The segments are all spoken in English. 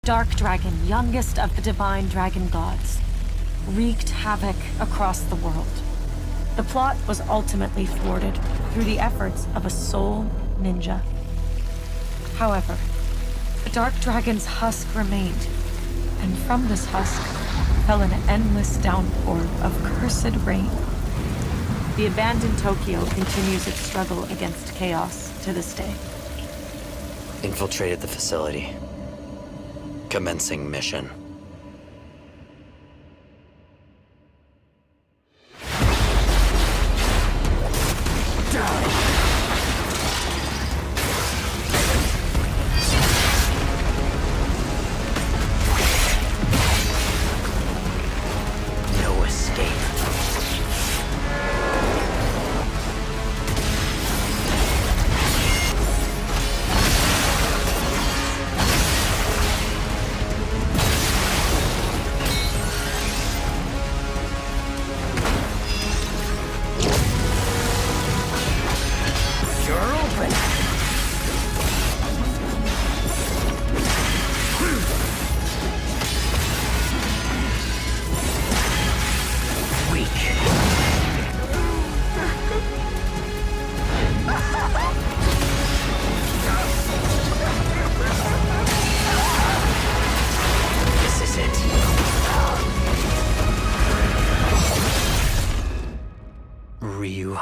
dark dragon, youngest of the divine dragon gods, wreaked havoc across the world. The plot was ultimately thwarted through the efforts of a sole ninja. However, the dark dragon's husk remained, and from this husk fell an endless downpour of cursed rain. The abandoned Tokyo continues its struggle against chaos to this day. Infiltrated the facility. Commencing mission. No escape.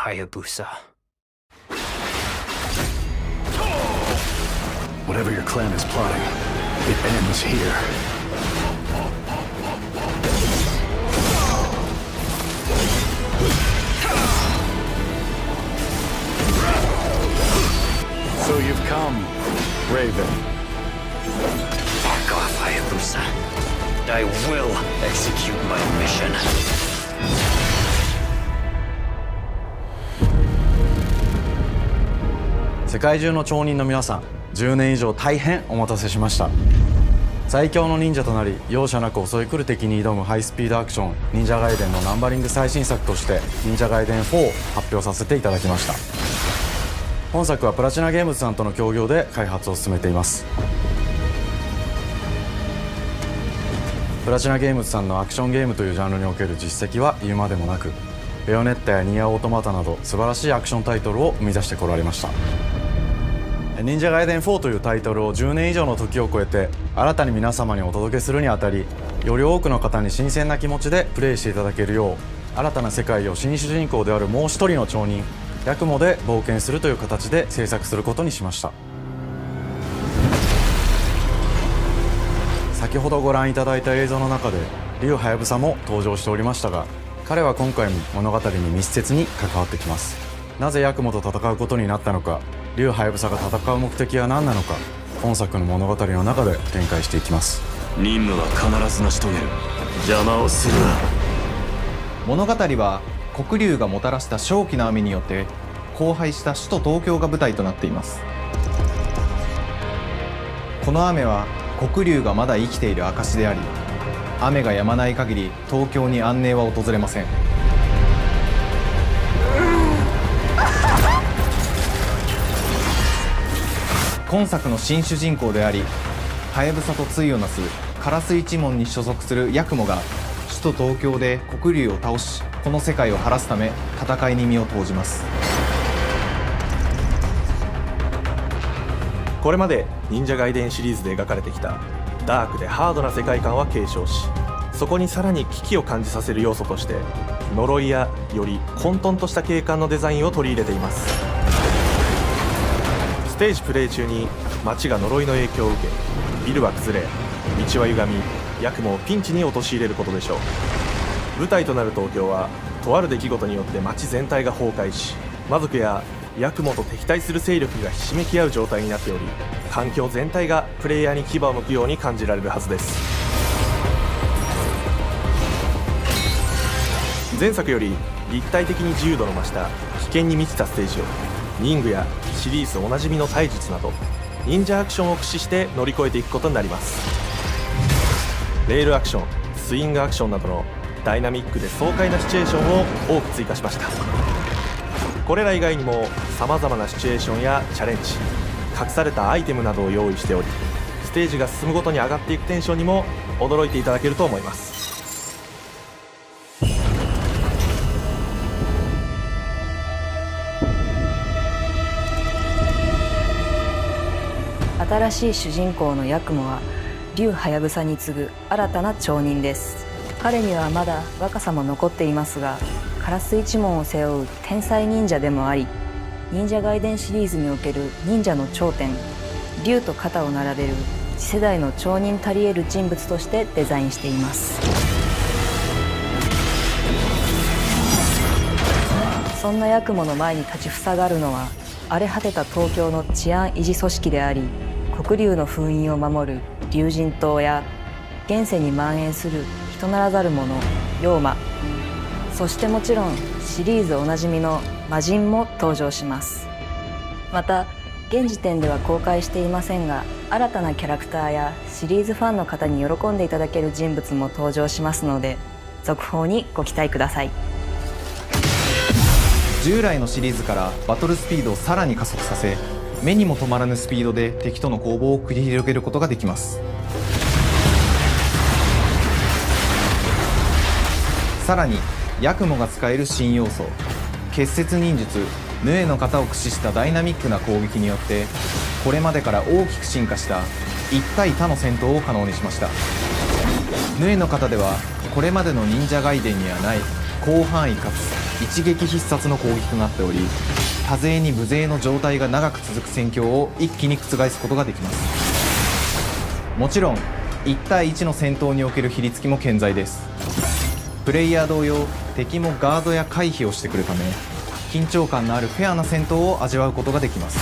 Hayabusa. Whatever your clan is plotting, it ends here. So you've come, Raven. Back off, Hayabusa. I will execute my mission. 世界中の町人の皆さん、10年以上大変お待たせしました。最強の忍者となり容赦なく襲い来る敵に挑むハイスピードアクション忍者ガイデンのナンバリング最新作として忍者ガイデン4を発表させていただきました。本作はプラチナゲームズさんとの協業で開発を進めています。プラチナゲームズさんのアクションゲームというジャンルにおける実績は言うまでもなく、ベヨネッタやニアオートマタなど素晴らしいアクションタイトルを生み出してこられました。忍者ガイデン4というタイトルを10年以上の時を超えて新たに皆様にお届けするにあたり、より多くの方に新鮮な気持ちでプレイしていただけるよう、新たな世界を新主人公であるもう一人の町人ヤクモで冒険するという形で制作することにしました。先ほどご覧いただいた映像の中で竜はやぶさも登場しておりましたが、彼は今回も物語に密接に関わってきます。なぜヤクモと戦うことになったのか、竜はやぶさが戦う目的は何なのか、本作の物語の中で展開していきます。任務は必ず成し遂げる。邪魔をするな。物語は黒竜がもたらした正気な雨によって荒廃した首都東京が舞台となっています。この雨は黒竜がまだ生きている証であり、雨が止まない限り東京に安寧は訪れません。今作の新主人公であり、はやぶさと対をなす烏一門に所属するヤクモが首都東京で黒竜を倒し、この世界を晴らすため戦いに身を投じます。これまで忍者ガイデンシリーズで描かれてきたダークでハードな世界観は継承し、そこにさらに危機を感じさせる要素として呪いやより混沌とした景観のデザインを取り入れています。ステージプレイ中に街が呪いの影響を受け、ビルは崩れ、道は歪み、ヤクモをピンチに陥れることでしょう。舞台となる東京はとある出来事によって街全体が崩壊し、魔族やヤクモと敵対する勢力がひしめき合う状態になっており、環境全体がプレイヤーに牙を向くように感じられるはずです。前作より立体的に自由度の増した危険に満ちたステージを忍具やシリーズおなじみの体術など忍者アクションを駆使して乗り越えていくことになります。レールアクション、スイングアクションなどのダイナミックで爽快なシチュエーションを多く追加しました。これら以外にもさまざまなシチュエーションやチャレンジ、隠されたアイテムなどを用意しており、ステージが進むごとに上がっていくテンションにも驚いていただけると思います。新しい主人公のヤクモは竜ハヤブサに次ぐ新たな町人です。彼にはまだ若さも残っていますが、カラス一門を背負う天才忍者でもあり、忍者ガイデンシリーズにおける忍者の頂点、竜と肩を並べる次世代の町人たり得る人物としてデザインしています。そんなヤクモの前に立ちふさがるのは、荒れ果てた東京の治安維持組織であり、黒竜の封印を守る竜神島や、現世に蔓延する人ならざる者妖魔、そしてもちろんシリーズおなじみの魔人も登場します。また現時点では公開していませんが、新たなキャラクターやシリーズファンの方に喜んでいただける人物も登場しますので、続報にご期待ください。従来のシリーズからバトルスピードをさらに加速させ、目にも止まらぬスピードで敵との攻防を繰り広げることができます。さらにヤクモが使える新要素、結節忍術ヌエの型を駆使したダイナミックな攻撃によって、これまでから大きく進化した1対他の戦闘を可能にしました。ヌエの型ではこれまでの忍者ガイデンにはない広範囲かつ一撃必殺の攻撃となっており、多勢に無勢の状態が長く続く戦況を一気に覆すことができます。もちろん1対1の戦闘における比率付きも健在です。プレイヤー同様、敵もガードや回避をしてくるため、緊張感のあるフェアな戦闘を味わうことができます。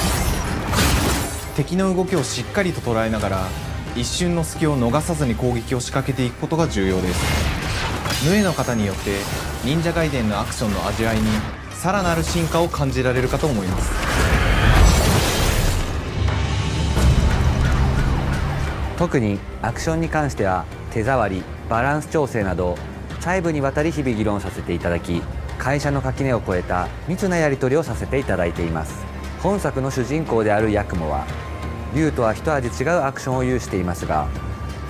敵の動きをしっかりと捉えながら、一瞬の隙を逃さずに攻撃を仕掛けていくことが重要です。ヌエの型によって忍者ガイデンのアクションの味わいにさらなる進化を感じられるかと思います。特にアクションに関しては手触り、バランス調整など細部にわたり日々議論させていただき、会社の垣根を越えた密なやり取りをさせていただいています。本作の主人公であるヤクモは竜とは一味違うアクションを有していますが、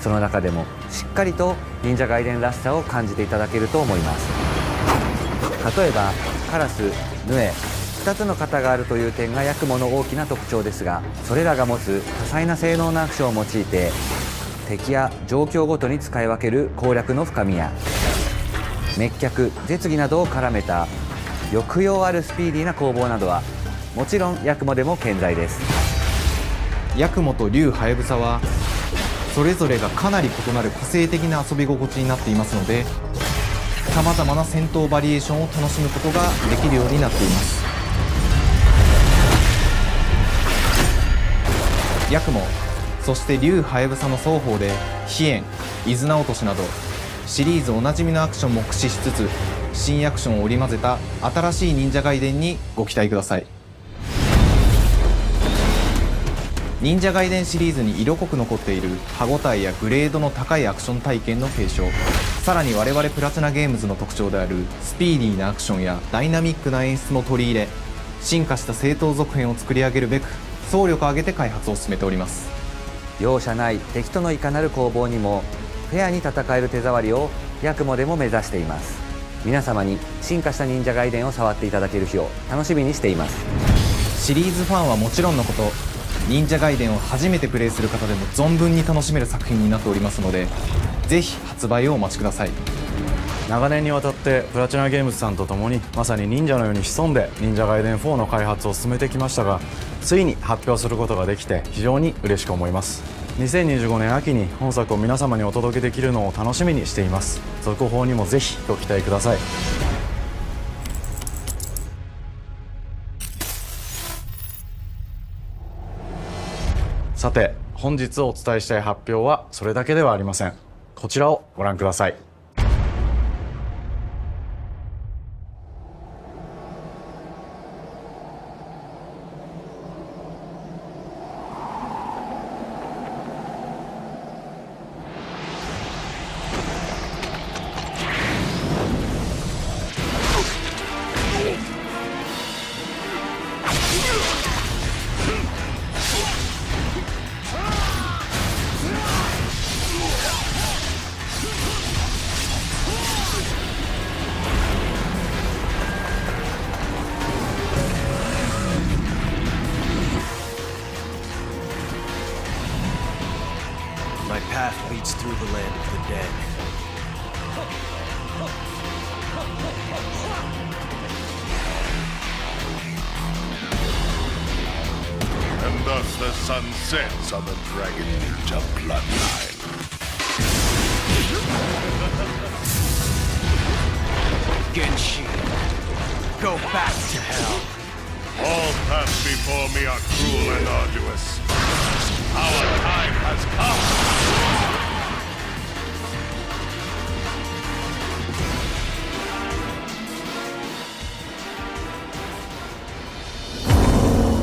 その中でもしっかりと忍者ガイデンらしさを感じていただけると思います。例えばカラス、ヌエ、2つの型があるという点がヤクモの大きな特徴ですが、それらが持つ多彩な性能のアクションを用いて敵や状況ごとに使い分ける攻略の深みや、滅却、絶技などを絡めた抑揚あるスピーディーな攻防などはもちろんヤクモでも健在です。ヤクモと竜ハヤブサはそれぞれがかなり異なる個性的な遊び心地になっていますので、さまざまな戦闘バリエーションを楽しむことができるようになっています。ヤクモ、そして竜ハヤブサの双方で飛燕、伊豆名落としなどシリーズおなじみのアクションも駆使しつつ、新アクションを織り交ぜた新しい忍者ガイデンにご期待ください。忍者ガイデンシリーズに色濃く残っている歯ごたえやグレードの高いアクション体験の継承、さらに我々プラチナゲームズの特徴であるスピーディーなアクションやダイナミックな演出も取り入れ、進化した正当続編を作り上げるべく総力を挙げて開発を進めております。容赦ない敵とのいかなる攻防にもフェアに戦える手触りをヤクモでも目指しています。皆様に進化した忍者ガイデンを触っていただける日を楽しみにしています。シリーズファンはもちろんのこと、忍者ガイデンを初めてプレイする方でも存分に楽しめる作品になっておりますので、ぜひ発売をお待ちください。長年にわたってプラチナゲームズさんと共にまさに忍者のように潜んで忍者ガイデン4の開発を進めてきましたが、ついに発表することができて非常に嬉しく思います。2025年秋に本作を皆様にお届けできるのを楽しみにしています。続報にもぜひご期待ください。さて、本日お伝えしたい発表はそれだけではありません。こちらをご覧ください。My path leads through the land of the dead. And thus the sun sets on the Dragon Ninja bloodline. Genshi, go back to hell. All paths before me are cruel and arduous. Our time has come!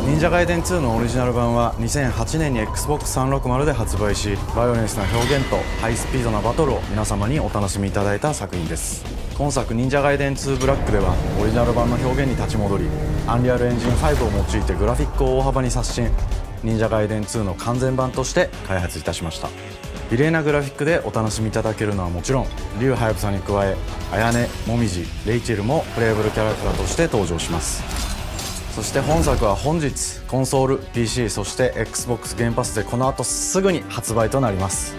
忍者ガイデン2のオリジナル版は2008年に Xbox360 で発売し、バイオレンスな表現とハイスピードなバトルを皆様にお楽しみいただいた作品です。今作忍者ガイデン2ブラックではオリジナル版の表現に立ち戻り、アンリアルエンジン5を用いてグラフィックを大幅に刷新、忍者ガイデン2の完全版として開発いたしました。美麗なグラフィックでお楽しみいただけるのはもちろん、竜はやぶさに加え、綾音、もみじ、レイチェルもプレイブルキャラクターとして登場します。そして本作は本日コンソール、PC、そして Xbox ゲームパスでこの後すぐに発売となります。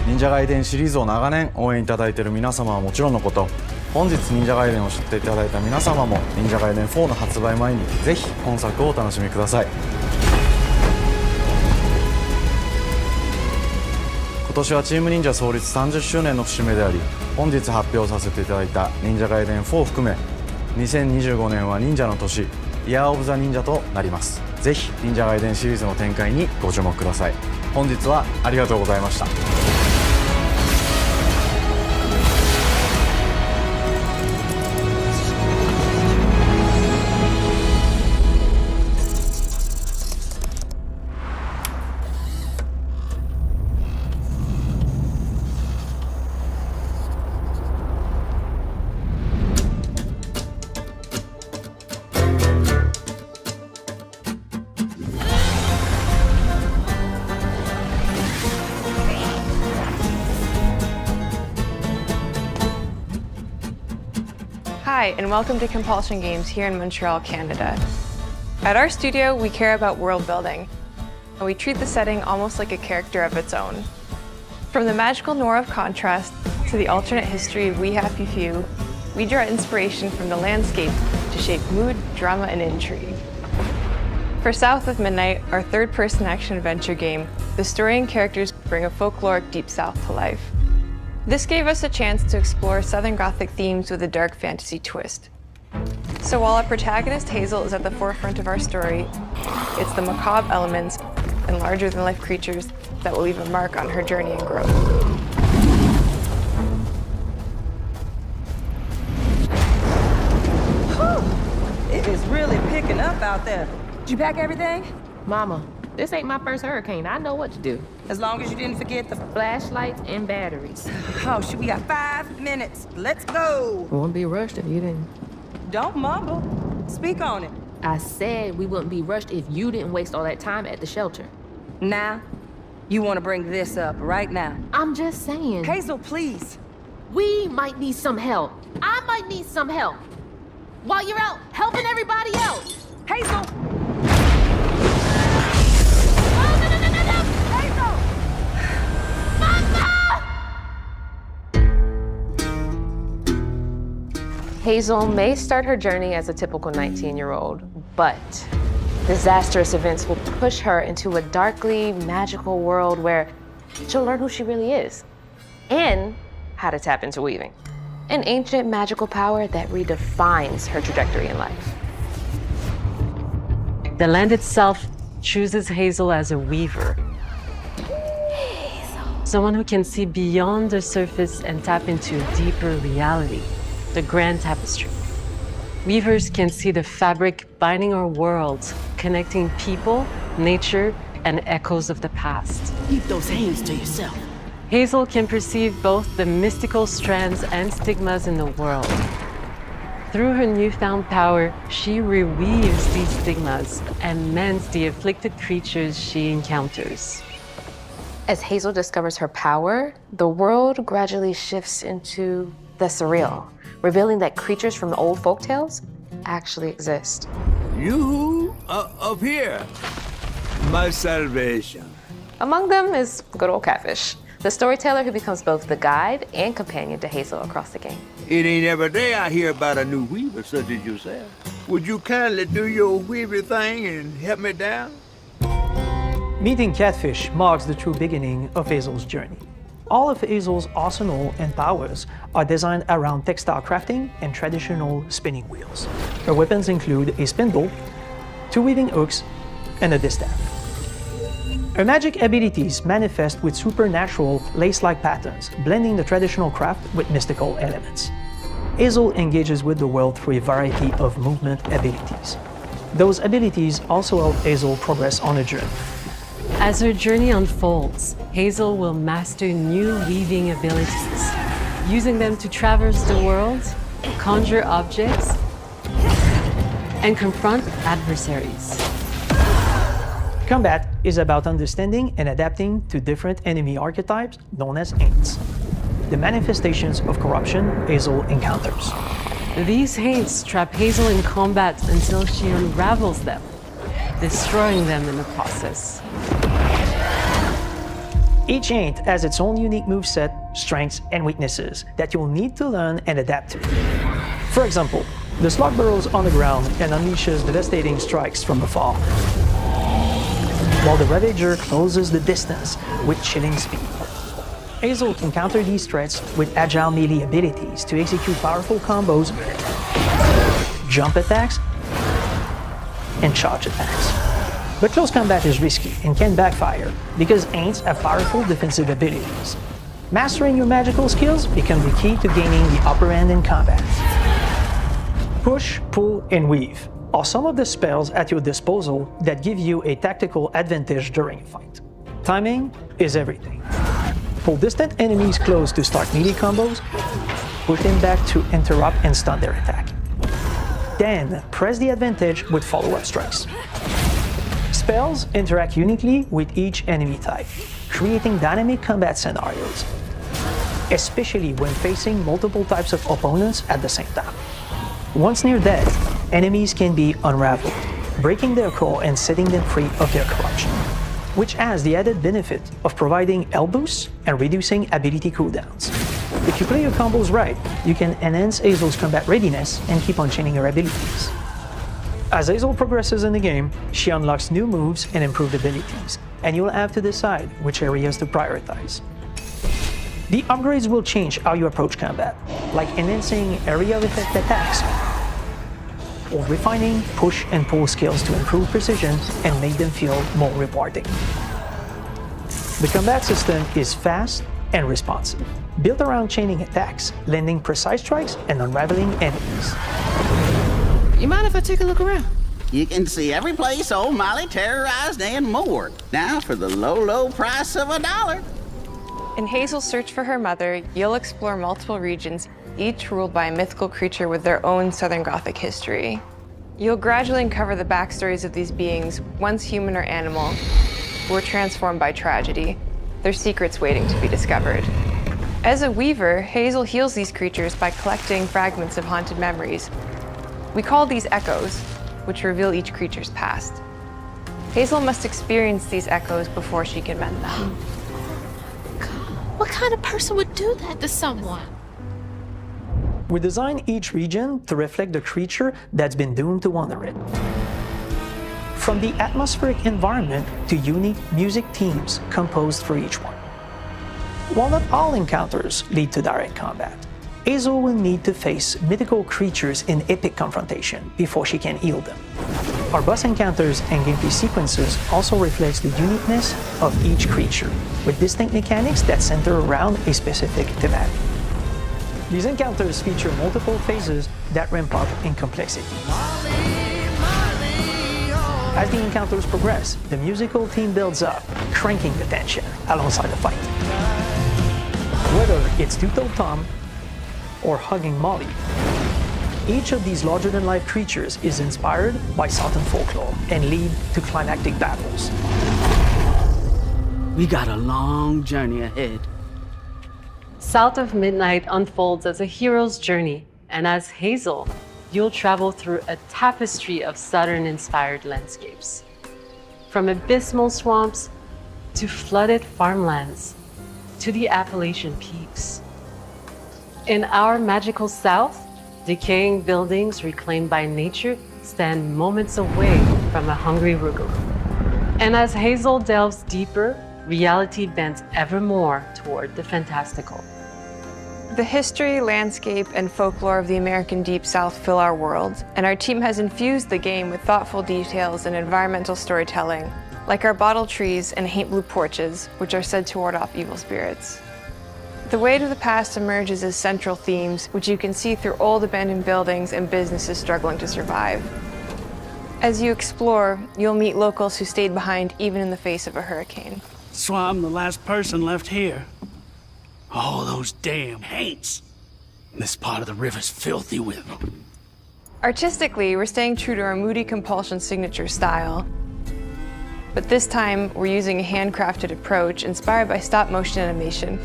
忍者ガイデンシリーズを長年応援いただいている皆様はもちろんのこと、本日忍者ガイデンを知っていただいた皆様も忍者ガイデン4の発売前にぜひ本作をお楽しみください。今年はチーム忍者創立30周年の節目であり、本日発表させていただいた忍者ガイデン4を含め2025年は忍者の年、イヤーオブザ忍者となります。ぜひ忍者ガイデンシリーズの展開にご注目ください。本日はありがとうございました。Hi, and welcome to Compulsion Games here in Montreal, Canada. At our studio, we care about world building, and we treat the setting almost like a character of its own. From the magical noir of contrast to the alternate history of We Happy Few, we draw inspiration from the landscape to shape mood, drama, and intrigue. For South of Midnight, our third-person action-adventure game, the story and characters bring a folkloric Deep South to life. This gave us a chance to explore Southern Gothic themes with a dark fantasy twist. So while our protagonist Hazel is at the forefront of our story, it's the macabre elements and larger-than-life creatures that will leave a mark on her journey and growth. Whew. It is really picking up out there. Did you pack everything? Mama, this ain't my first hurricane. I know what to do. As long as you didn't forget the Flashlights and batteries. Oh, shoot, we got 5 minutes. Let's go. We wouldn't be rushed if you didn't. Don't mumble. Speak on it. I said we wouldn't be rushed if you didn't waste all that time at the shelter. Now, you want to bring this up right now. I'm just saying. Hazel, please. We might need some help. I might need some help. While you're out helping everybody else. Hazel! Hazel may start her journey as a typical 19-year-old, but disastrous events will push her into a darkly magical world where she'll learn who she really is and how to tap into weaving, an ancient magical power that redefines her trajectory in life. The land itself chooses Hazel as a weaver. Someone who can see beyond the surface and tap into a deeper reality, the grand tapestry. Weavers can see the fabric binding our world, connecting people, nature, and echoes of the past. Keep those hands to yourself. Hazel can perceive both the mystical strands and stigmas in the world. Through her newfound power, she reweaves these stigmas and mends the afflicted creatures she encounters. As Hazel discovers her power, the world gradually shifts into the surreal, revealing that creatures from the old folktales actually exist. You up here, my salvation. Among them is good old Catfish, the storyteller who becomes both the guide and companion to Hazel across the game. It ain't every day I hear about a new weaver such as yourself. Would you kindly do your weaver thing and help me down? Meeting Catfish marks the true beginning of Hazel's journey. All of Hazel's arsenal and powers are designed around textile crafting and traditional spinning wheels. Her weapons include a spindle, 2 weaving hooks, and a distaff. Her magic abilities manifest with supernatural lace-like patterns, blending the traditional craft with mystical elements. Hazel engages with the world through a variety of movement abilities. Those abilities also help Hazel progress on a journey. As her journey unfolds, Hazel will master new weaving abilities, using them to traverse the world, conjure objects, and confront adversaries. Combat is about understanding and adapting to different enemy archetypes known as Aints, the manifestations of corruption Hazel encounters. These Haints trap Hazel in combat until she unravels them, destroying them in the process. Each Aint has its own unique moveset, strengths, and weaknesses that you'll need to learn and adapt to. For example, the slug burrows on the ground and unleashes devastating strikes from afar, while the Ravager closes the distance with chilling speed. Hazel can counter these threats with agile melee abilities to execute powerful combos, jump attacks, and charge attacks. But close combat is risky and can backfire because Aints have powerful defensive abilities. Mastering your magical skills become the key to gaining the upper hand in combat. Push, pull, and weave are some of the spells at your disposal that give you a tactical advantage during a fight. Timing is everything. Pull distant enemies close to start melee combos, push them back to interrupt and stun their attack. Then press the advantage with follow-up strikes. Spells interact uniquely with each enemy type, creating dynamic combat scenarios, especially when facing multiple types of opponents at the same time. Once near death, enemies can be unraveled, breaking their core and setting them free of their corruption, which has the added benefit of providing health boosts and reducing ability cooldowns. If you play your combos right, you can enhance Hazel's combat readiness and keep on chaining her abilities. As Hazel progresses in the game, she unlocks new moves and improved abilities, and you'll have to decide which areas to prioritize. The upgrades will change how you approach combat, like enhancing area of effect attacks, or refining push and pull skills to improve precision and make them feel more rewarding. The combat system is fast and responsive, built around chaining attacks, landing precise strikes, and unraveling enemies. You mind if I take a look around? You can see every place old Molly terrorized and more. Now for the low, low price of $1. In Hazel's search for her mother, you'll explore multiple regions, each ruled by a mythical creature with their own Southern Gothic history. You'll gradually uncover the backstories of these beings, once human or animal, who were transformed by tragedy, their secrets waiting to be discovered. As a weaver, Hazel heals these creatures by collecting fragments of haunted memories. We call these echoes, which reveal each creature's past. Hazel must experience these echoes before she can mend them. What kind of person would do that to someone? We design each region to reflect the creature that's been doomed to wander it. From the atmospheric environment to unique music themes composed for each one. While not all encounters lead to direct combat, Hazel will need to face mythical creatures in epic confrontation before she can heal them. Our boss encounters and gameplay sequences also reflects the uniqueness of each creature, with distinct mechanics that center around a specific thematic. These encounters feature multiple phases that ramp up in complexity. As the encounters progress, the musical theme builds up, cranking the tension alongside the fight. Whether it's Two-Toed Tom or hugging Molly, each of these larger-than-life creatures is inspired by Southern folklore and lead to climactic battles. We got a long journey ahead. South of Midnight unfolds as a hero's journey, and as Hazel, you'll travel through a tapestry of Southern-inspired landscapes. From abysmal swamps to flooded farmlands, to the Appalachian peaks. In our magical South, decaying buildings reclaimed by nature stand moments away from a hungry Rugal. And as Hazel delves deeper, reality bends ever more toward the fantastical. The history, landscape, and folklore of the American Deep South fill our world, and our team has infused the game with thoughtful details and environmental storytelling, like our bottle trees and haint blue porches, which are said to ward off evil spirits. The way to the past emerges as central themes, which you can see through old abandoned buildings and businesses struggling to survive. As you explore, you'll meet locals who stayed behind even in the face of a hurricane. So I'm the last person left here. Oh, those damn haints. This part of the river's filthy with them. Artistically, we're staying true to our moody compulsion signature style. But this time, we're using a handcrafted approach inspired by stop-motion animation,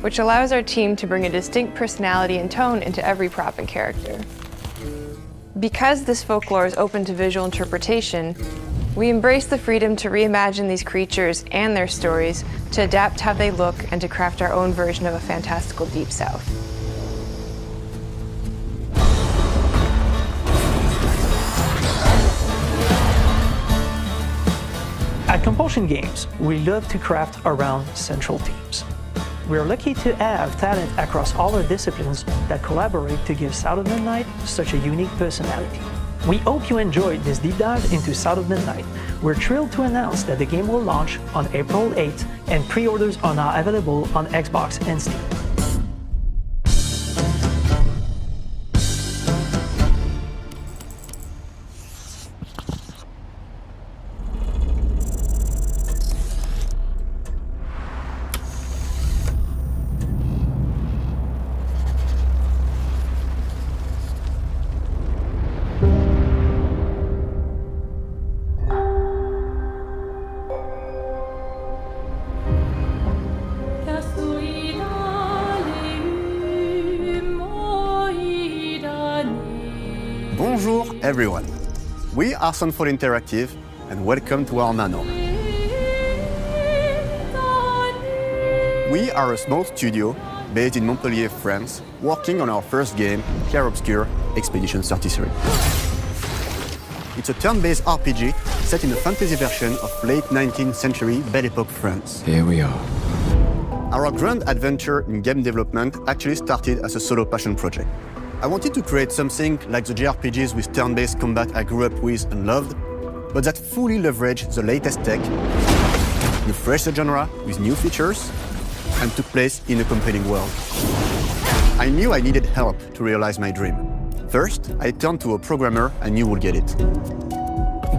which allows our team to bring a distinct personality and tone into every prop and character. Because this folklore is open to visual interpretation, we embrace the freedom to reimagine these creatures and their stories, to adapt how they look, and to craft our own version of a fantastical Deep South. At Compulsion Games, we love to craft around central themes. We're lucky to have talent across all our disciplines that collaborate to give Sound of Midnight such a unique personality. We hope you enjoyed this deep dive into Sound of Midnight. We're thrilled to announce that the game will launch on April 8th, and pre-orders are now available on Xbox and Steam. Bonjour everyone, we are Sunfall Interactive and welcome to our nano. We are a small studio based in Montpellier, France, working on our first game, Clair Obscur Expedition 33. It's a turn-based RPG set in a fantasy version of late 19th century Belle Epoque France. Here we are. Our grand adventure in game development actually started as a solo passion project. I wanted to create something like the JRPGs with turn-based combat I grew up with and loved, but that fully leveraged the latest tech, refreshed the genre with new features, and took place in a compelling world. I knew I needed help to realize my dream. First, I turned to a programmer I knew would get it.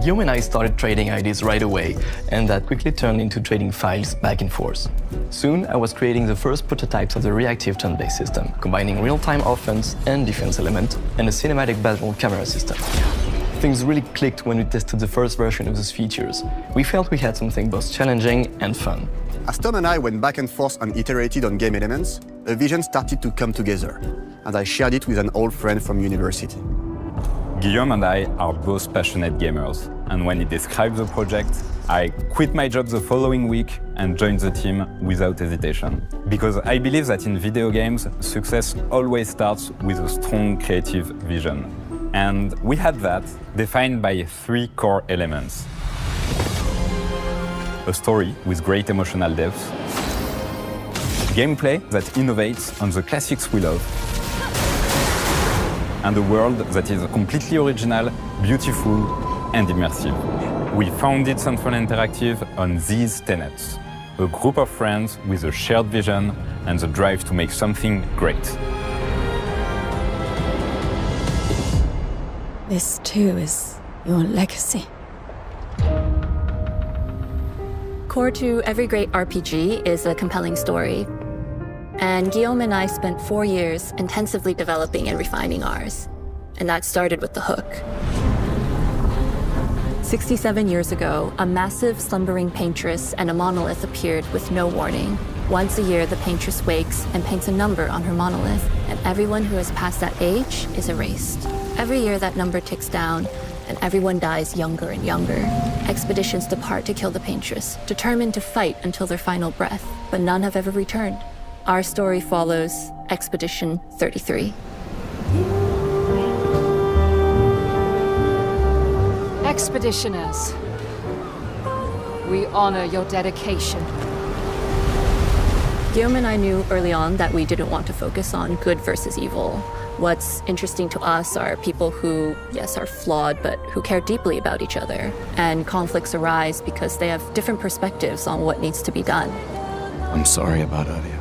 Guillaume and I started trading ideas right away, and that quickly turned into trading files back and forth. Soon, I was creating the first prototypes of the reactive turn-based system, combining real-time offense and defense element, and a cinematic battle camera system. Things really clicked when we tested the first version of those features. We felt we had something both challenging and fun. As Tom and I went back and forth and iterated on game elements, a vision started to come together, and I shared it with an old friend from university. Guillaume and I are both passionate gamers, and when he described the project, I quit my job the following week and joined the team without hesitation. Because I believe that in video games, success always starts with a strong creative vision. And we had that, defined by 3 core elements. A story with great emotional depth, gameplay that innovates on the classics we love, and a world that is completely original, beautiful, and immersive. We founded Sunfall Interactive on these tenets: a group of friends with a shared vision and the drive to make something great. This too is your legacy. Core to every great RPG is a compelling story. And Guillaume and I spent 4 years intensively developing and refining ours. And that started with the hook. 67 years ago, a massive slumbering paintress and a monolith appeared with no warning. Once a year, the paintress wakes and paints a number on her monolith, and everyone who has passed that age is erased. Every year that number ticks down, and everyone dies younger and younger. Expeditions depart to kill the Paintress, determined to fight until their final breath, but none have ever returned. Our story follows Expedition 33. Expeditioners, we honor your dedication. Guillaume and I knew early on that we didn't want to focus on good versus evil. What's interesting to us are people who, yes, are flawed, but who care deeply about each other. And conflicts arise because they have different perspectives on what needs to be done. I'm sorry about earlier.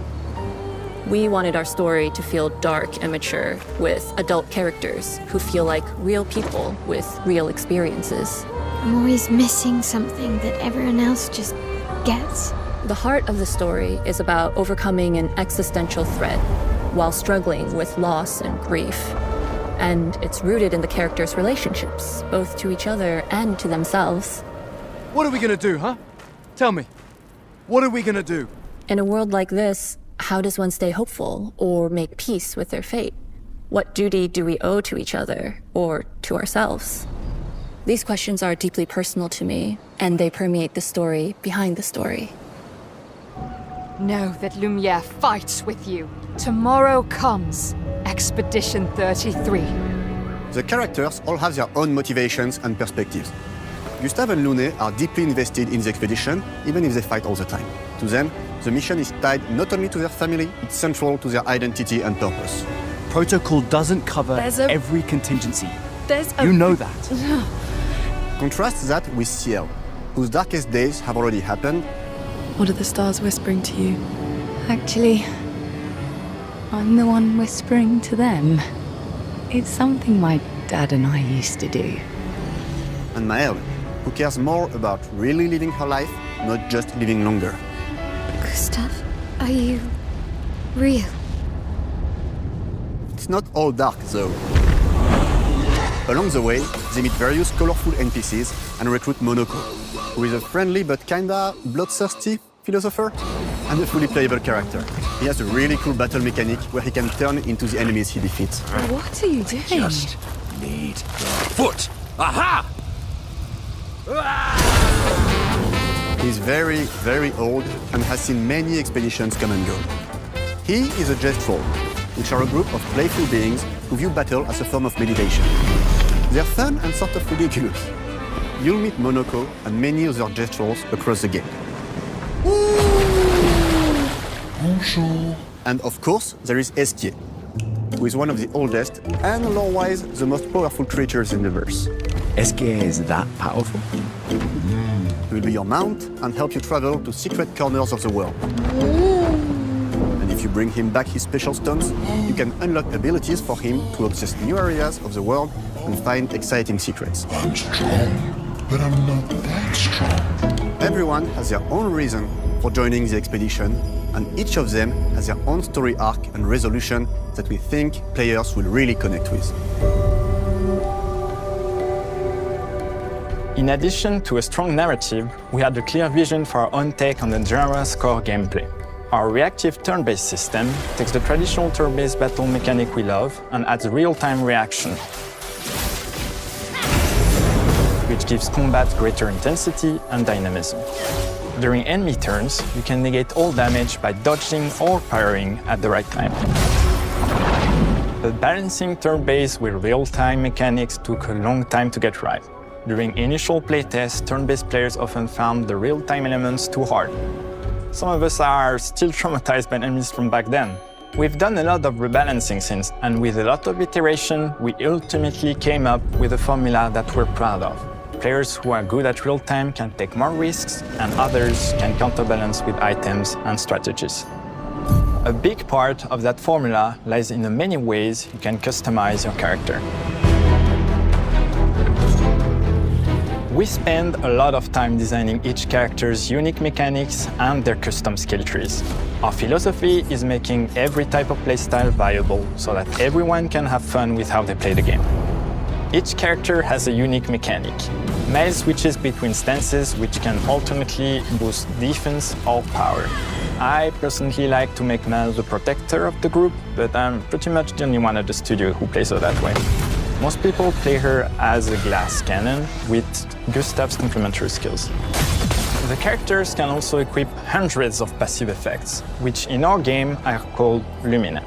We wanted our story to feel dark and mature, with adult characters who feel like real people with real experiences. I'm always missing something that everyone else just gets. The heart of the story is about overcoming an existential threat while struggling with loss and grief. And it's rooted in the characters' relationships, both to each other and to themselves. What are we gonna do, huh? Tell me. What are we gonna do? In a world like this, how does one stay hopeful or make peace with their fate? What duty do we owe to each other or to ourselves? These questions are deeply personal to me, and they permeate the story behind the story. Know that Lumiere fights with you. Tomorrow comes Expedition 33. The characters all have their own motivations and perspectives. Gustave and Lune are deeply invested in the expedition, even if they fight all the time. To them, the mission is tied not only to their family, it's central to their identity and purpose. Protocol doesn't cover every contingency. You know that. Contrast that with Ciel, whose darkest days have already happened. What are the stars whispering to you? Actually, I'm the one whispering to them. It's something my dad and I used to do. And Maëlle, who cares more about really living her life, not just living longer. Gustave, are you real? It's not all dark, though. Along the way, they meet various colorful NPCs and recruit Monoko, who is a friendly but kinda bloodthirsty philosopher and a fully playable character. He has a really cool battle mechanic where he can turn into the enemies he defeats. What are you doing? Just need your foot. Aha! He's very, very old and has seen many expeditions come and go. He is a jest troll, which are a group of playful beings who view battle as a form of meditation. They're fun and sort of ridiculous. You'll meet Monoko and many other jest trolls across the game. Bonjour. And of course, there is Esquier, who is one of the oldest and lore-wise the most powerful creatures in the verse. Esquier is that powerful? He will be your mount and help you travel to secret corners of the world. And if you bring him back his special stones, you can unlock abilities for him to access new areas of the world and find exciting secrets. I'm strong, but I'm not that strong. Everyone has their own reason for joining the expedition, and each of them has their own story arc and resolution that we think players will really connect with. In addition to a strong narrative, we had a clear vision for our own take on the genre's core gameplay. Our reactive turn-based system takes the traditional turn-based battle mechanic we love and adds real-time reaction, which gives combat greater intensity and dynamism. During enemy turns, you can negate all damage by dodging or parrying at the right time. But balancing turn-based with real-time mechanics took a long time to get right. During initial playtests, turn-based players often found the real-time elements too hard. Some of us are still traumatized by enemies from back then. We've done a lot of rebalancing since, and with a lot of iteration, we ultimately came up with a formula that we're proud of. Players who are good at real-time can take more risks, and others can counterbalance with items and strategies. A big part of that formula lies in the many ways you can customize your character. We spend a lot of time designing each character's unique mechanics and their custom skill trees. Our philosophy is making every type of playstyle viable so that everyone can have fun with how they play the game. Each character has a unique mechanic. Maëlle switches between stances which can alternately boost defense or power. I personally like to make Maëlle the protector of the group, but I'm pretty much the only one at the studio who plays her that way. Most people play her as a glass cannon with Gustav's complementary skills. The characters can also equip hundreds of passive effects, which in our game are called Lumina.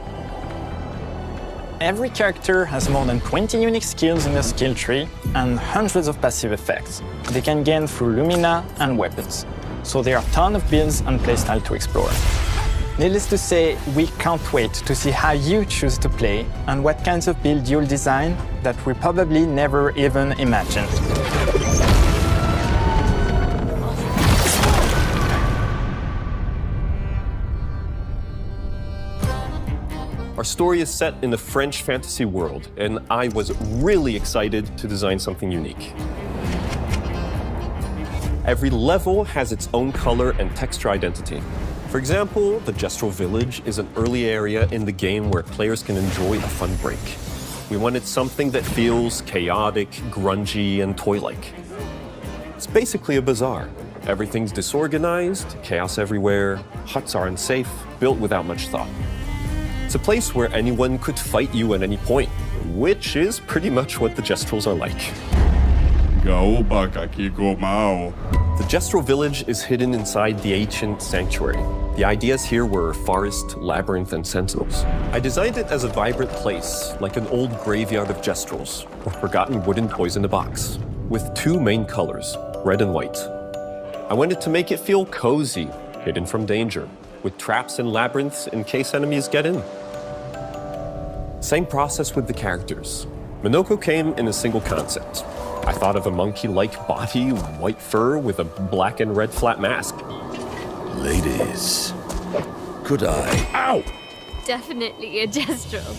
Every character has more than 20 unique skills in the skill tree and hundreds of passive effects they can gain through Lumina and weapons. So there are a ton of builds and playstyle to explore. Needless to say, we can't wait to see how you choose to play and what kinds of build you'll design that we probably never even imagined. Our story is set in the French fantasy world, and I was really excited to design something unique. Every level has its own color and texture identity. For example, the Gestural Village is an early area in the game where players can enjoy a fun break. We wanted something that feels chaotic, grungy, and toy-like. It's basically a bazaar. Everything's disorganized, chaos everywhere, huts are unsafe, built without much thought. It's a place where anyone could fight you at any point, which is pretty much what the Gestrals are like. The Gestral Village is hidden inside the ancient sanctuary. The ideas here were forest, labyrinth, and sentinels. I designed it as a vibrant place, like an old graveyard of Gestrals, or forgotten wooden toys in a box, with two main colors, red and white. I wanted to make it feel cozy, hidden from danger, with traps and labyrinths in case enemies get in. Same process with the characters. Minoko came in a single concept. I thought of a monkey-like body, white fur with a black and red flat mask. Ladies, could I? Ow! Definitely a Gestral.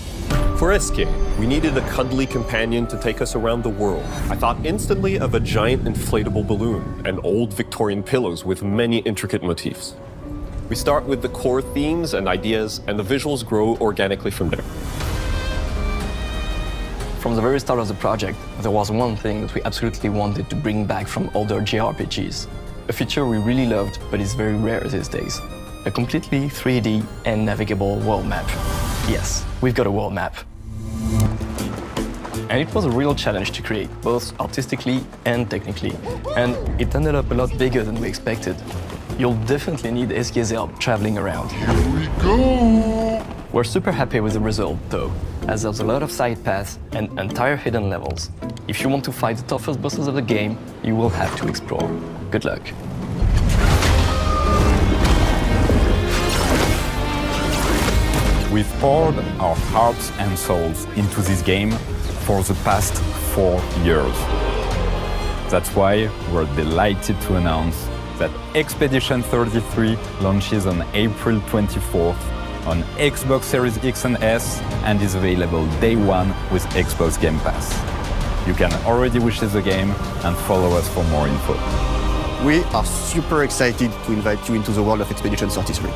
For Eske, we needed a cuddly companion to take us around the world. I thought instantly of a giant inflatable balloon and old Victorian pillows with many intricate motifs. We start with the core themes and ideas, and the visuals grow organically from there. From the very start of the project, there was one thing that we absolutely wanted to bring back from older JRPGs. A feature we really loved, but is very rare these days. A completely 3D and navigable world map. Yes, we've got a world map. And it was a real challenge to create, both artistically and technically. And it ended up a lot bigger than we expected. You'll definitely need Eske's help traveling around. Here we go! We're super happy with the result, though, as there's a lot of side paths and entire hidden levels. If you want to fight the toughest bosses of the game, you will have to explore. Good luck. We've poured our hearts and souls into this game for the past 4 years. That's why we're delighted to announce that Expedition 33 launches on April 24th on Xbox Series X and S and is available day one with Xbox Game Pass. You can already wishlist the game and follow us for more info. We are super excited to invite you into the world of Expedition 33.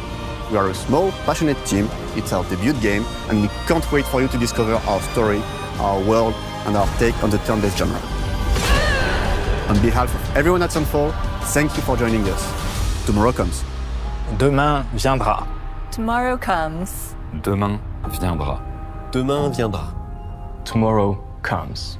We are a small, passionate team, it's our debut game, and we can't wait for you to discover our story, our world, and our take on the turn-based genre. On behalf of everyone at Sunfall, thank you for joining us. Tomorrow comes. Demain viendra. Tomorrow comes. Demain viendra. Demain viendra. Tomorrow comes.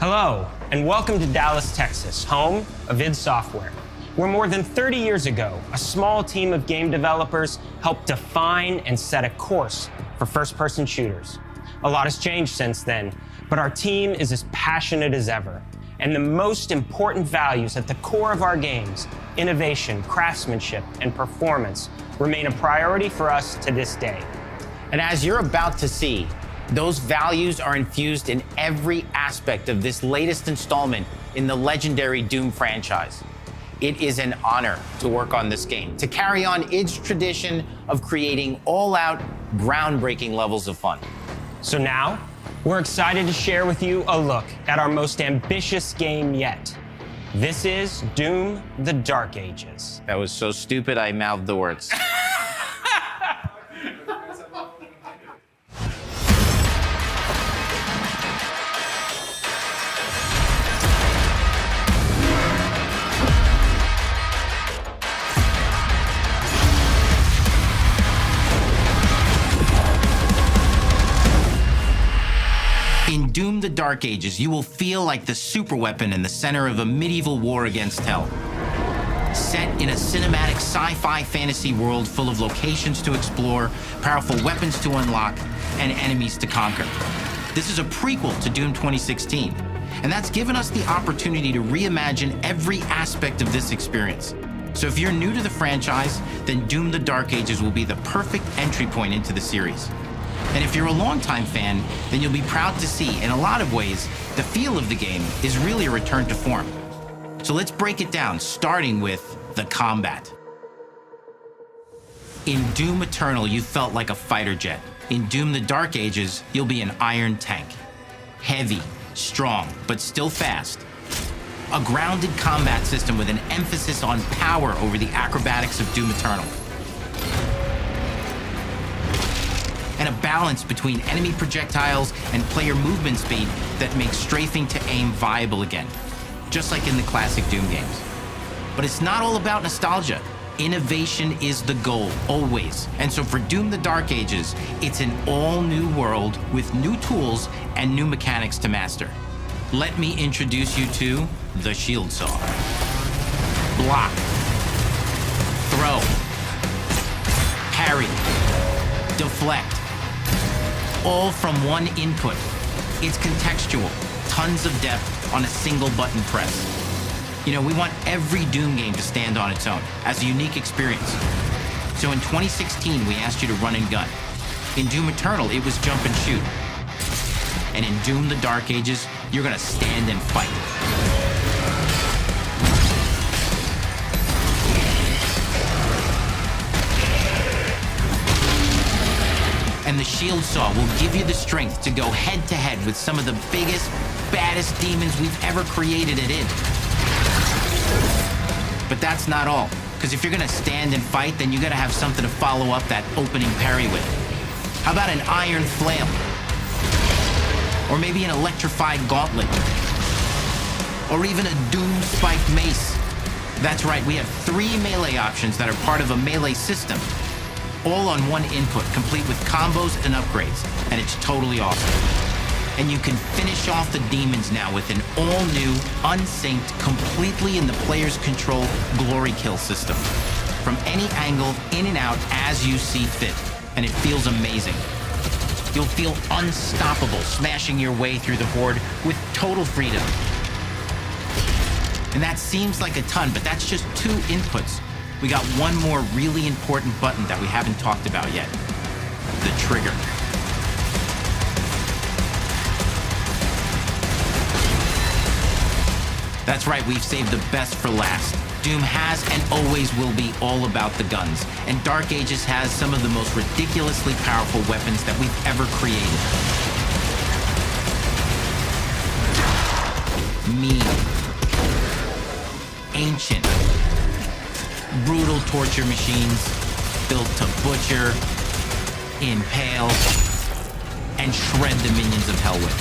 Hello, and welcome to Dallas, Texas, home of id Software, where more than 30 years ago, a small team of game developers helped define and set a course for first-person shooters. A lot has changed since then, but our team is as passionate as ever, and the most important values at the core of our games, innovation, craftsmanship, and performance, remain a priority for us to this day. And as you're about to see, those values are infused in every aspect of this latest installment in the legendary Doom franchise. It is an honor to work on this game, to carry on its tradition of creating all-out, groundbreaking levels of fun. So now, we're excited to share with you a look at our most ambitious game yet. This is Doom: The Dark Ages. That was so stupid, I mouthed the words. In Doom: The Dark Ages, you will feel like the superweapon in the center of a medieval war against hell. Set in a cinematic sci-fi fantasy world full of locations to explore, powerful weapons to unlock, and enemies to conquer. This is a prequel to Doom 2016, and that's given us the opportunity to reimagine every aspect of this experience. So if you're new to the franchise, then Doom: The Dark Ages will be the perfect entry point into the series. And if you're a longtime fan, then you'll be proud to see, in a lot of ways, the feel of the game is really a return to form. So let's break it down, starting with the combat. In Doom Eternal, you felt like a fighter jet. In Doom: The Dark Ages, you'll be an iron tank. Heavy, strong, but still fast. A grounded combat system with an emphasis on power over the acrobatics of Doom Eternal. And a balance between enemy projectiles and player movement speed that makes strafing to aim viable again, just like in the classic Doom games. But it's not all about nostalgia. Innovation is the goal, always. And so for Doom: The Dark Ages, it's an all-new world with new tools and new mechanics to master. Let me introduce you to the Shield Saw. Block. Throw. Parry. Deflect. All from one input. It's contextual, tons of depth on a single button press. You know, we want every Doom game to stand on its own as a unique experience. So in 2016, we asked you to run and gun. In Doom Eternal, it was jump and shoot. And in Doom: The Dark Ages, you're gonna stand and fight. And the Shield Saw will give you the strength to go head-to-head with some of the biggest, baddest demons we've ever created at id. But that's not all, because if you're gonna stand and fight, then you gotta have something to follow up that opening parry with. How about an iron flail? Or maybe an electrified gauntlet? Or even a doom-spiked mace? That's right, we have 3 melee options that are part of a melee system, all on one input, complete with combos and upgrades, and it's totally awesome. And you can finish off the demons now with an all-new, unsynced, completely in the player's control glory kill system. From any angle, in and out, as you see fit, and it feels amazing. You'll feel unstoppable, smashing your way through the horde with total freedom. And that seems like a ton, but that's just 2 inputs. We got one more really important button that we haven't talked about yet. The trigger. That's right, we've saved the best for last. Doom has and always will be all about the guns, and Dark Ages has some of the most ridiculously powerful weapons that we've ever created. Mean. Ancient. Brutal torture machines built to butcher, impale, and shred the minions of hell with.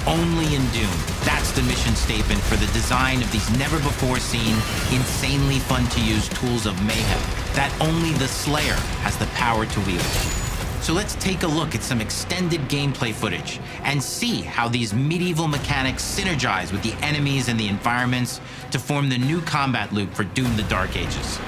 Only in Doom, that's the mission statement for the design of these never-before-seen, insanely fun-to-use tools of mayhem that only the Slayer has the power to wield. So let's take a look at some extended gameplay footage and see how these medieval mechanics synergize with the enemies and the environments to form the new combat loop for Doom: The Dark Ages.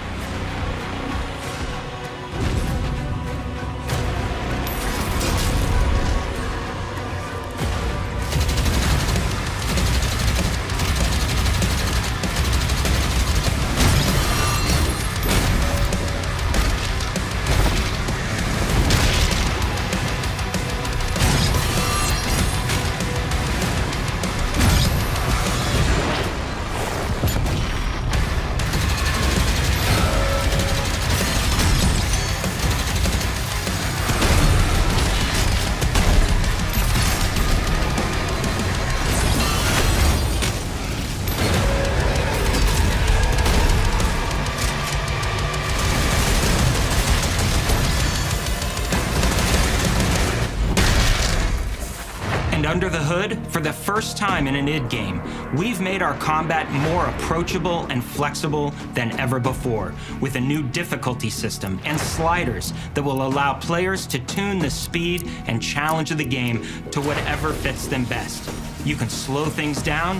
under the hood, for the first time in an id game, we've made our combat more approachable and flexible than ever before, with a new difficulty system and sliders that will allow players to tune the speed and challenge of the game to whatever fits them best. You can slow things down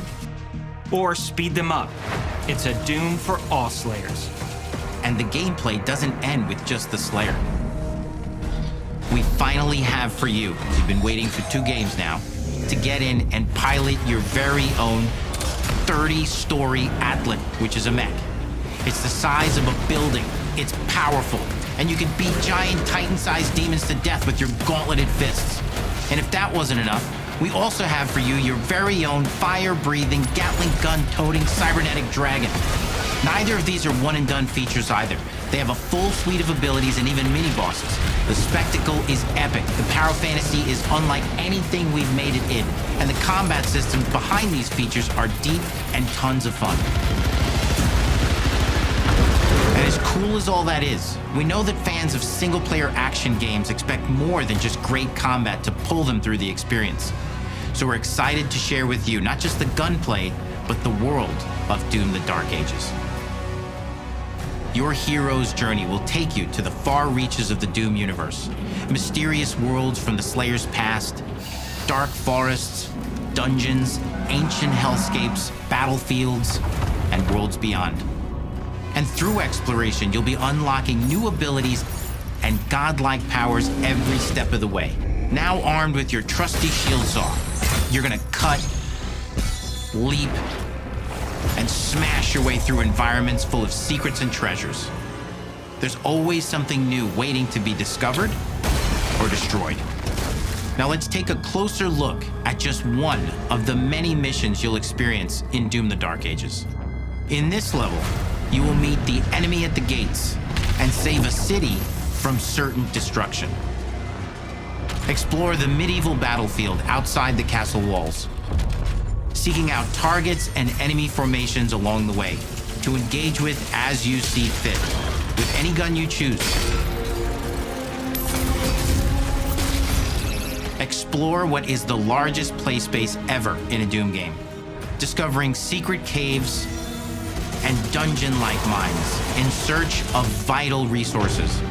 or speed them up. It's a Doom for all Slayers. And the gameplay doesn't end with just the Slayer. We finally have for you, you've been waiting for 2 games now, to get in and pilot your very own 30-story Atlas, which is a mech. It's the size of a building, it's powerful, and you can beat giant Titan-sized demons to death with your gauntleted fists. And if that wasn't enough, we also have for you your very own fire-breathing, Gatling gun-toting cybernetic dragon. Neither of these are one-and-done features either. They have a full suite of abilities and even mini-bosses. The spectacle is epic. The power fantasy is unlike anything we've made it in. And the combat systems behind these features are deep and tons of fun. And as cool as all that is, we know that fans of single-player action games expect more than just great combat to pull them through the experience. So we're excited to share with you not just the gunplay, but the world of Doom: The Dark Ages. Your hero's journey will take you to the far reaches of the Doom universe. Mysterious worlds from the Slayer's past, dark forests, dungeons, ancient hellscapes, battlefields, and worlds beyond. And through exploration, you'll be unlocking new abilities and godlike powers every step of the way. Now armed with your trusty shield saw, you're gonna cut, leap, and smash your way through environments full of secrets and treasures. There's always something new waiting to be discovered or destroyed. Now let's take a closer look at just one of the many missions you'll experience in Doom: The Dark Ages. In this level, you will meet the enemy at the gates and save a city from certain destruction. Explore the medieval battlefield outside the castle walls, seeking out targets and enemy formations along the way to engage with as you see fit, with any gun you choose. Explore what is the largest play space ever in a Doom game, discovering secret caves and dungeon-like mines in search of vital resources.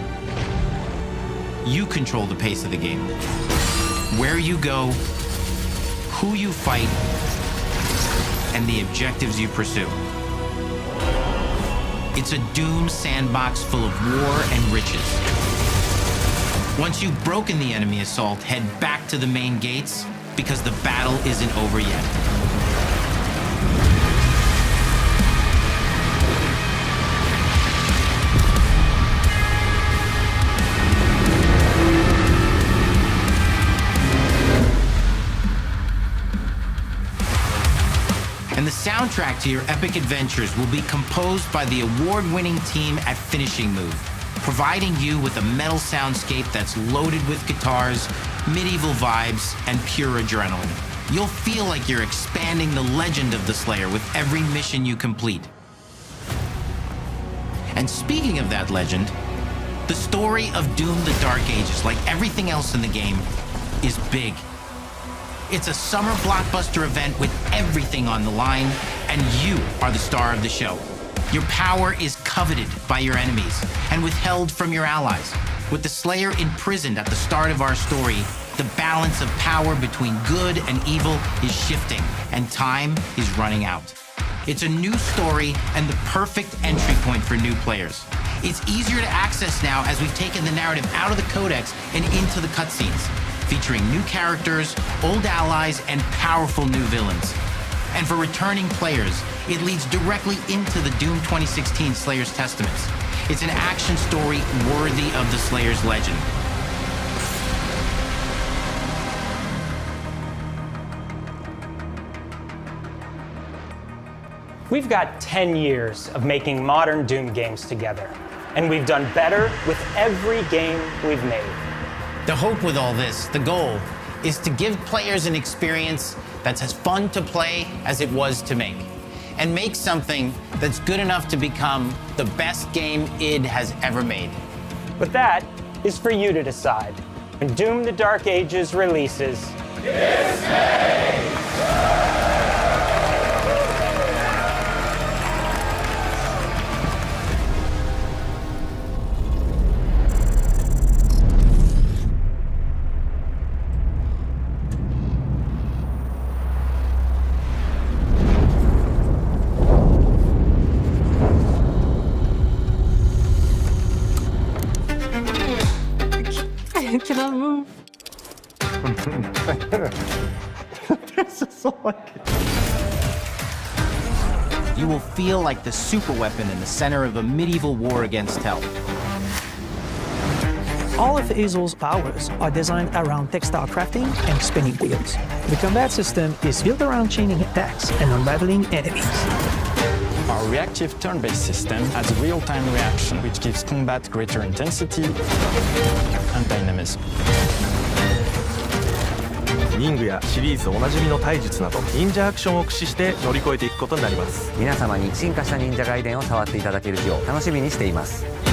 You control the pace of the game, where you go, who you fight, and the objectives you pursue. It's a Doom sandbox full of war and riches. Once you've broken the enemy assault, head back to the main gates, because the battle isn't over yet. And the soundtrack to your epic adventures will be composed by the award-winning team at Finishing Move, providing you with a metal soundscape that's loaded with guitars, medieval vibes, and pure adrenaline. You'll feel like you're expanding the legend of the Slayer with every mission you complete. And speaking of that legend, the story of Doom: The Dark Ages, like everything else in the game, is big. It's a summer blockbuster event with everything on the line, and you are the star of the show. Your power is coveted by your enemies and withheld from your allies. With the Slayer imprisoned at the start of our story, the balance of power between good and evil is shifting, and time is running out. It's a new story and the perfect entry point for new players. It's easier to access now as we've taken the narrative out of the codex and into the cutscenes, featuring new characters, old allies, and powerful new villains. And for returning players, it leads directly into the Doom 2016 Slayer's Testaments. It's an action story worthy of the Slayer's legend. We've got 10 years of making modern Doom games together, and we've done better with every game we've made. The hope with all this, the goal, is to give players an experience that's as fun to play as it was to make, and make something that's good enough to become the best game id has ever made. But that is for you to decide. When Doom: The Dark Ages releases I cannot move. This is so like You will feel like the super weapon in the center of a medieval war against hell. all of Hazel's powers are designed around textile crafting and spinning wheels. The combat system is built around chaining attacks and unraveling enemies. Our reactive turn-based system has a real-time reaction, which gives combat greater intensity and dynamism. 忍具やシリーズおなじみの体術など忍者アクションを駆使して乗り越えていくことになります。皆様に進化した忍者ガイデンを触っていただける日を楽しみにしています。